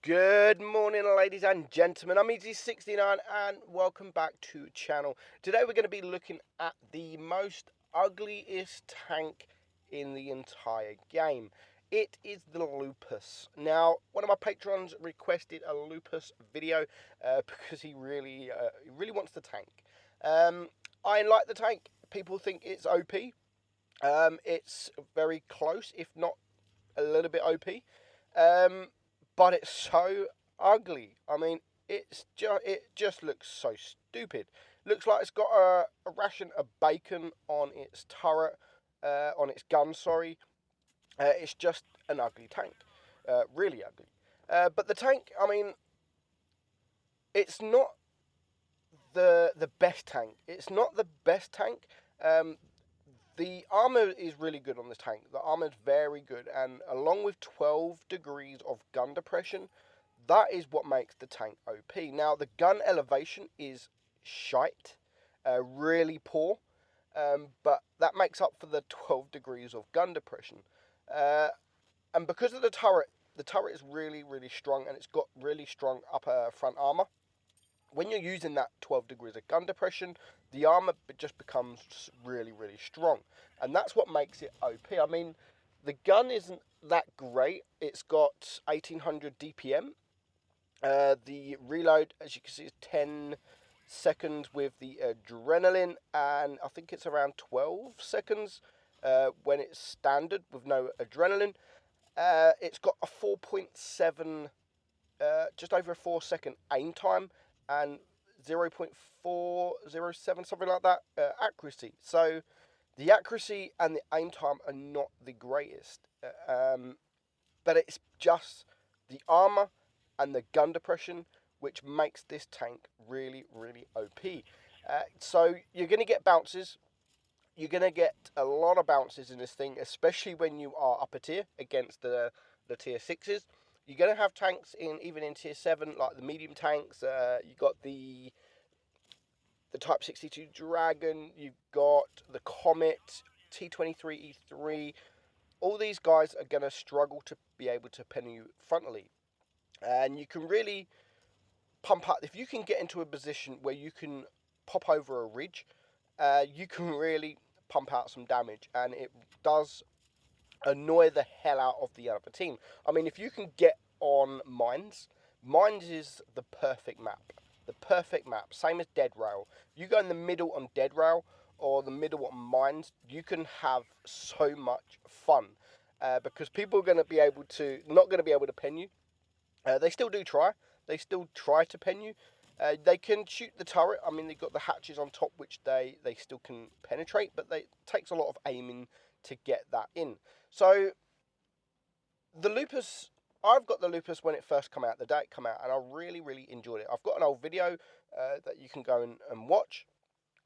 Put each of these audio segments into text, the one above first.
Good morning, ladies and gentlemen. I'm Meadsy69 and welcome back to the channel. Today we're going to be looking at the most ugliest tank in the entire game. It is the Lupus. Now, one of my patrons requested a Lupus video because he really wants the tank. I like the tank. People think it's OP. It's very close, if not a little bit OP. But it's so ugly. I mean, it just looks so stupid. Looks like it's got a ration of bacon on its turret, on its gun. Sorry, it's just an ugly tank, really ugly. But the tank, I mean, it's not the best tank. It's not the best tank. The armor is really good on this tank. The armor is very good, and along with 12 degrees of gun depression, that is what makes the tank OP. Now, the gun elevation is shite, really poor, but that makes up for the 12 degrees of gun depression. And because of the turret is really, really strong, and it's got really strong upper front armor. When you're using that 12 degrees of gun depression, the armor just becomes really, really strong. And that's what makes it OP. I mean, the gun isn't that great. It's got 1800 DPM. The reload, as you can see, is 10 seconds with the adrenaline. And I think it's around 12 seconds when it's standard with no adrenaline. It's got a 4.7, just over a 4-second aim time. And 0.407, something like that, accuracy. So the accuracy and the aim time are not the greatest. But it's just the armor and the gun depression which makes this tank really, really OP. So you're going to get bounces. You're going to get a lot of bounces in this thing, especially when you are upper tier against the tier 6s. You're going to have tanks even in tier 7, like the medium tanks. You've got the Type 62 Dragon. You've got the Comet, T23, E3. All these guys are going to struggle to be able to pen you frontally. And you can really pump up. If you can get into a position where you can pop over a ridge, you can really pump out some damage. And it does annoy the hell out of the other team. I mean, if you can get on mines is the perfect map. The perfect map, same as Dead Rail. You go in the middle on Dead Rail or the middle on mines, you can have so much fun because people are going to be able to, not going to be able to pen you. They still do try. They still try to pen you. They can shoot the turret. I mean, they've got the hatches on top, which they still can penetrate, but it takes a lot of aiming to get that in. So, the Lupus, I've got the Lupus when it first came out, the day it came out, and I really, really enjoyed it. I've got an old video that you can go and watch.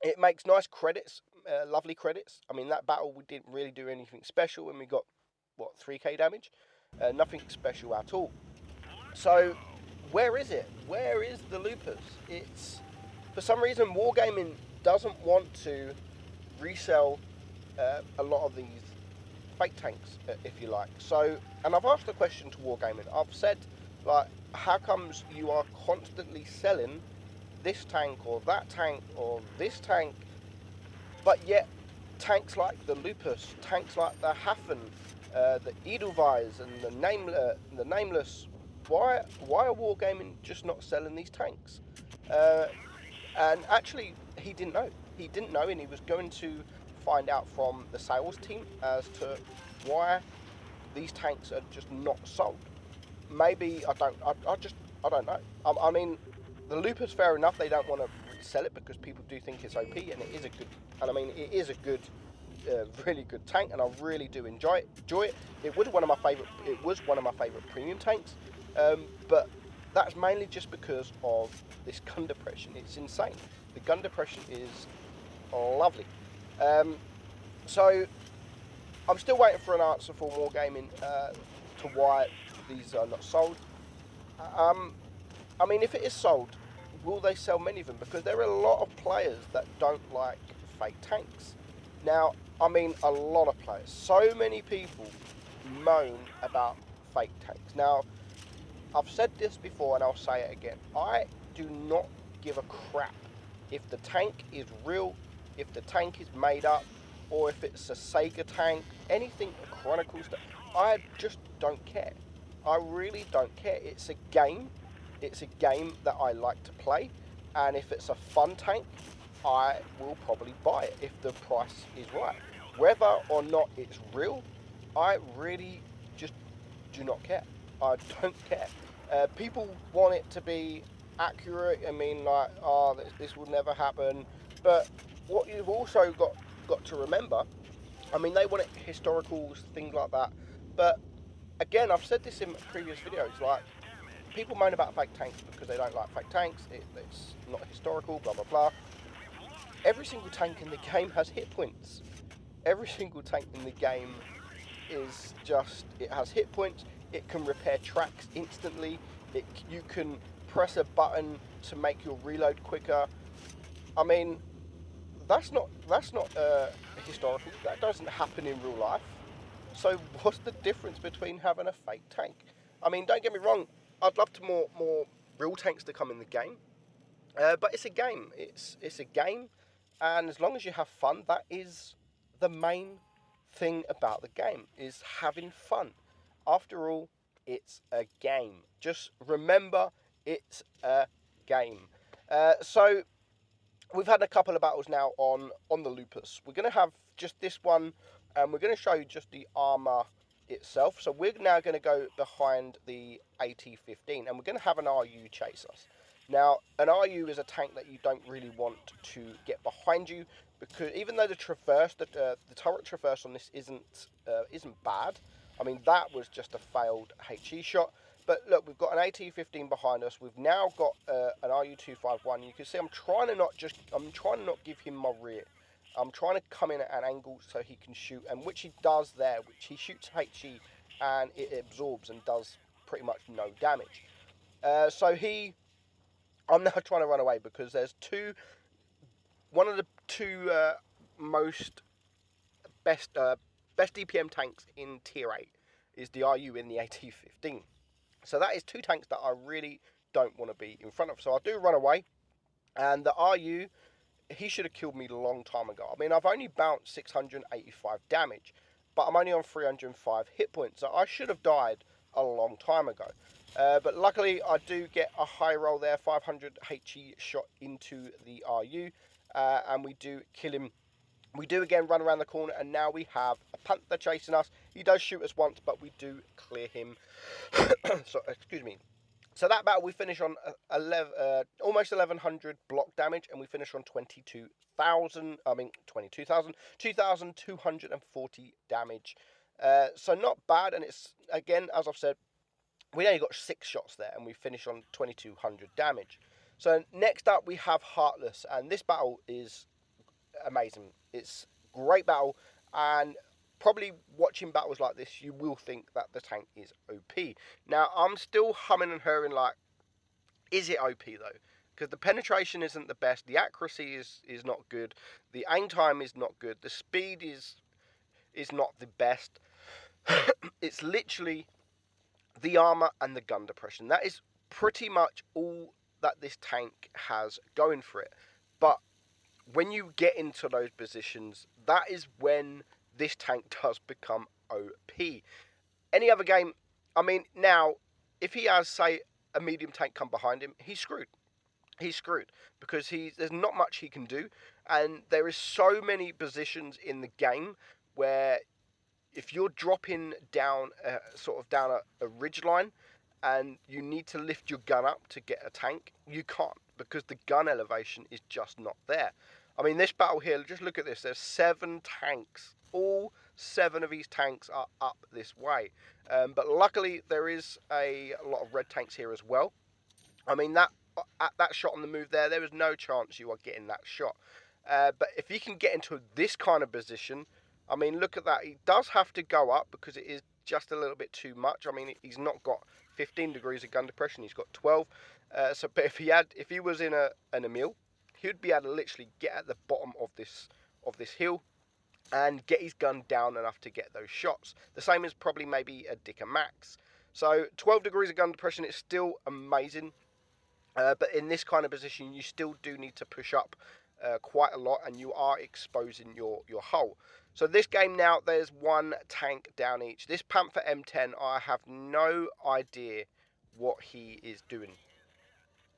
It makes nice credits, lovely credits. I mean, that battle, we didn't really do anything special, and we got, what, 3k damage? Nothing special at all. So, where is it? Where is the Lupus? It's, for some reason, Wargaming doesn't want to resell a lot of these fake tanks, if you like. So, and I've asked the question to Wargaming. I've said, like, how comes you are constantly selling this tank or that tank or this tank, but yet tanks like the Lupus, tanks like the Hafen, the Edelweiss and the Nameless, why are Wargaming just not selling these tanks? And actually, he didn't know. He didn't know, and he was going to find out from the sales team as to why these tanks are just not sold. Maybe I don't know. I mean, the Lupus, fair enough, they don't want to sell it because people do think it's OP, and it is a good, and I mean, it is a good, really good tank, and I really do enjoy it. It was one of my favorite premium tanks, but that's mainly just because of this gun depression. It's insane. The gun depression is lovely. So I'm still waiting for an answer from Wargaming to why these are not sold. I mean, if it is sold, will they sell many of them? Because there are a lot of players that don't like fake tanks. Now, I mean, a lot of players. So many people moan about fake tanks. Now, I've said this before and I'll say it again. I do not give a crap if the tank is real, if the tank is made up, or if it's a Sega tank, anything Chronicles. I just don't care. I really don't care. It's a game. It's a game that I like to play, and if it's a fun tank, I will probably buy it if the price is right. Whether or not it's real, I really just do not care. I don't care. People want it to be accurate. I mean, like, oh, this will never happen. But what you've also got to remember, I mean, they want it historicals, things like that. But again, I've said this in previous videos, like, people moan about fake tanks because they don't like fake tanks. It's not historical, blah, blah, blah. Every single tank in the game has hit points. Every single tank in the game is just, it has hit points. It can repair tracks instantly. You can press a button to make your reload quicker. I mean, that's not historical. That doesn't happen in real life. So what's the difference between having a fake tank? I mean, don't get me wrong. I'd love to more real tanks to come in the game, but it's a game. It's a game, and as long as you have fun, that is the main thing about the game, is having fun. After all, it's a game. Just remember, it's a game. So we've had a couple of battles now on the Lupus. We're going to have just this one, and we're going to show you just the armor itself. So we're now going to go behind the AT-15, and we're going to have an RU chase us. Now, an RU is a tank that you don't really want to get behind you, because even though the traverse, the turret traverse on this isn't bad. I mean, that was just a failed HE shot. But look, we've got an AT-15 behind us. We've now got an RU-251. You can see I'm trying to not give him my rear. I'm trying to come in at an angle so he can shoot, and which he does there. Which he shoots HE, and it absorbs and does pretty much no damage. I'm now trying to run away because there's one of the two most best DPM tanks in Tier 8 is the RU in the AT-15. So that is two tanks that I really don't want to be in front of. So I do run away, and the RU, he should have killed me a long time ago. I mean, I've only bounced 685 damage, but I'm only on 305 hit points, so I should have died a long time ago. But luckily, I do get a high roll there, 500 HE shot into the RU, and we do kill him. We do again run around the corner, and now we have a Panther chasing us. He does shoot us once, but we do clear him. So, excuse me. So that battle we finish on almost 1100 block damage, and we finish on 2240 damage. So not bad, and it's, again, as I've said, we only got 6 shots there, and we finish on 2200 damage. So next up we have Heartless, and this battle is amazing. It's a great battle, and probably watching battles like this, you will think that the tank is OP. Now, I'm still humming and hurring like, is it OP though? Because the penetration isn't the best, the accuracy is not good, the aim time is not good, the speed is not the best. It's literally the armor and the gun depression. That is pretty much all that this tank has going for it. But when you get into those positions, that is when this tank does become OP. Any other game, I mean, now, if he has, say, a medium tank come behind him, he's screwed. He's screwed, because there's not much he can do, and there is so many positions in the game where if you're dropping down down a ridge line, and you need to lift your gun up to get a tank, you can't, because the gun elevation is just not there. I mean, this battle here, just look at this. There's 7 tanks. All 7 of these tanks are up this way. But luckily, there is a lot of red tanks here as well. I mean, at that shot on the move there was no chance you are getting that shot. But if he can get into this kind of position, I mean, look at that. He does have to go up because it is just a little bit too much. I mean, he's not got 15 degrees of gun depression. He's got 12. But if he was in a mill, he would be able to literally get at the bottom of this hill and get his gun down enough to get those shots. The same as probably maybe a Dicker Max. So 12 degrees of gun depression is still amazing. But in this kind of position, you still do need to push up quite a lot, and you are exposing your hull. So this game now, there's one tank down each. This Panther M10, I have no idea what he is doing.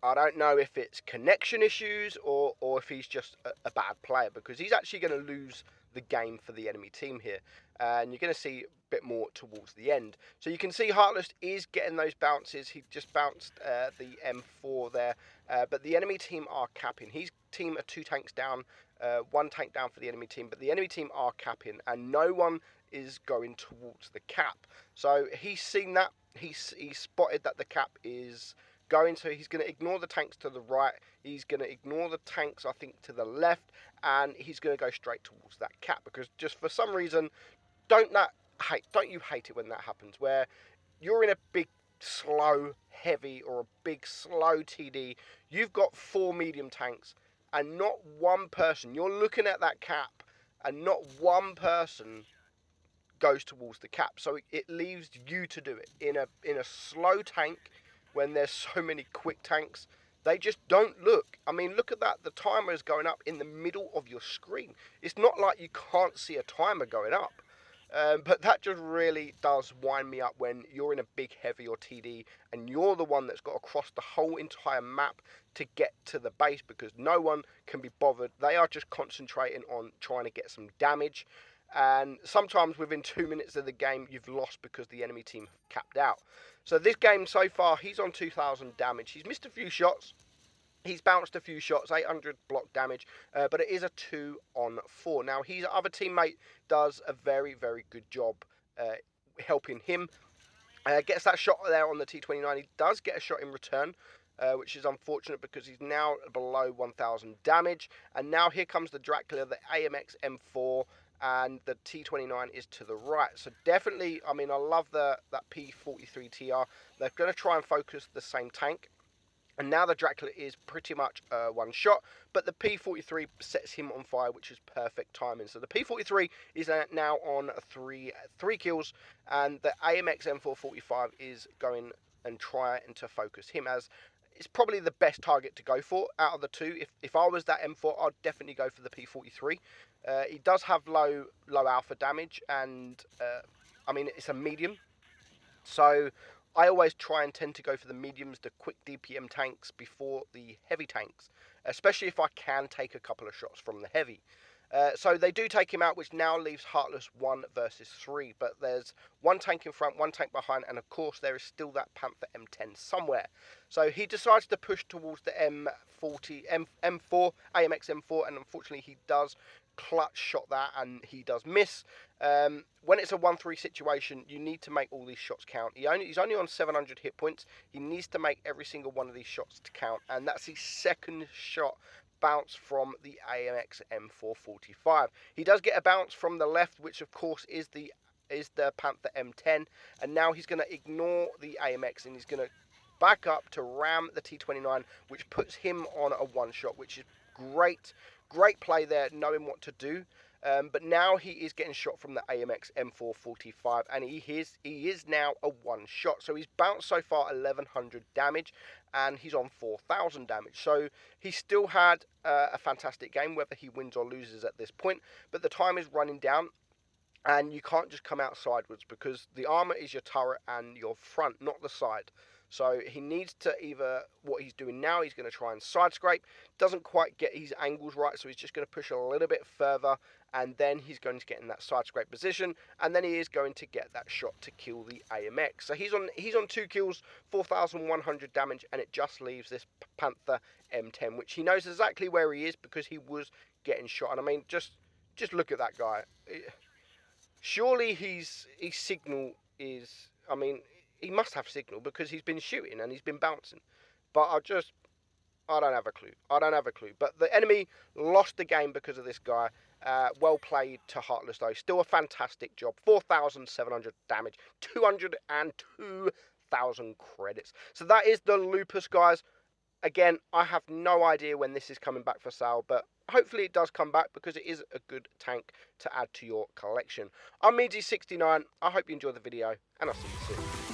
I don't know if it's connection issues or if he's just a bad player, because he's actually going to lose the game for the enemy team here. And you're going to see a bit more towards the end. So you can see Heartless is getting those bounces. He just bounced the M4 there. But the enemy team are capping. His team are 2 tanks down, 1 tank down for the enemy team. But the enemy team are capping, and no one is going towards the cap. So he's seen that. He's spotted that the cap is going, so he's going to ignore the tanks to the right, he's going to ignore the tanks I think to the left, and he's going to go straight towards that cap, because just for some reason, don't you hate it when that happens, where you're in a big slow heavy or a big slow TD, you've got 4 medium tanks and not one person, you're looking at that cap and not one person goes towards the cap, so it leaves you to do it in a slow tank. When there's so many quick tanks, they just don't look. I mean, look at that. The timer is going up in the middle of your screen. It's not like you can't see a timer going up. But that just really does wind me up when you're in a big heavy or TD and you're the one that's got to cross the whole entire map to get to the base, because no one can be bothered. They are just concentrating on trying to get some damage. And sometimes within 2 minutes of the game, you've lost because the enemy team have capped out. So this game so far, he's on 2,000 damage. He's missed a few shots. He's bounced a few shots, 800 block damage, but it is a 2-on-4. Now, his other teammate does a very, very good job helping him. Gets that shot there on the T29. He does get a shot in return, which is unfortunate because he's now below 1,000 damage. And now here comes the Dracula, the AMX M4, and the T29 is to the right. So definitely, I mean, I love that P43 TR. They're going to try and focus the same tank. And now the Dracula is pretty much one shot, but the P43 sets him on fire, which is perfect timing. So the P43 is now on three kills, and the AMX M445 is going and trying to focus him, as it's probably the best target to go for out of the two. If I was that M4, I'd definitely go for the P43. He does have low alpha damage, and I mean, it's a medium, so I always try and tend to go for the mediums, the quick DPM tanks, before the heavy tanks, especially if I can take a couple of shots from the heavy. So they do take him out, which now leaves Heartless 1 versus 3. But there's 1 tank in front, 1 tank behind, and of course there is still that Panther M10 somewhere. So he decides to push towards the M4, AMX M4, and unfortunately he does clutch shot that, and he does miss. When it's a 1-3 situation, you need to make all these shots count. He's only on 700 hit points. He needs to make every single one of these shots to count, and that's his second shot bounce from the AMX M445. He does get a bounce from the left, which of course is the Panther M10, and now he's going to ignore the AMX and he's going to back up to ram the T29, which puts him on a 1-shot, which is great play there, knowing what to do. But now he is getting shot from the AMX M445, and he is now a 1-shot. So he's bounced so far 1,100 damage, and he's on 4,000 damage. So he still had a fantastic game, whether he wins or loses at this point. But the time is running down, and you can't just come out sideways, because the armor is your turret and your front, not the side. So he needs to what he's doing now, he's going to try and side scrape. Doesn't quite get his angles right, so he's just going to push a little bit further, and then he's going to get in that side scrape position, and then he is going to get that shot to kill the AMX. So he's on 2 kills, 4,100 damage, and it just leaves this Panther M10, which he knows exactly where he is because he was getting shot. And I mean, just look at that guy. Surely his signal is, I mean, he must have signal because he's been shooting and he's been bouncing. But I don't have a clue. But the enemy lost the game because of this guy. Well played to Heartless though. Still a fantastic job. 4,700 damage. 202,000 credits. So that is the Lupus, guys. Again, I have no idea when this is coming back for sale, but hopefully it does come back because it is a good tank to add to your collection. I'm Meadsy69. I hope you enjoyed the video, and I'll see you soon.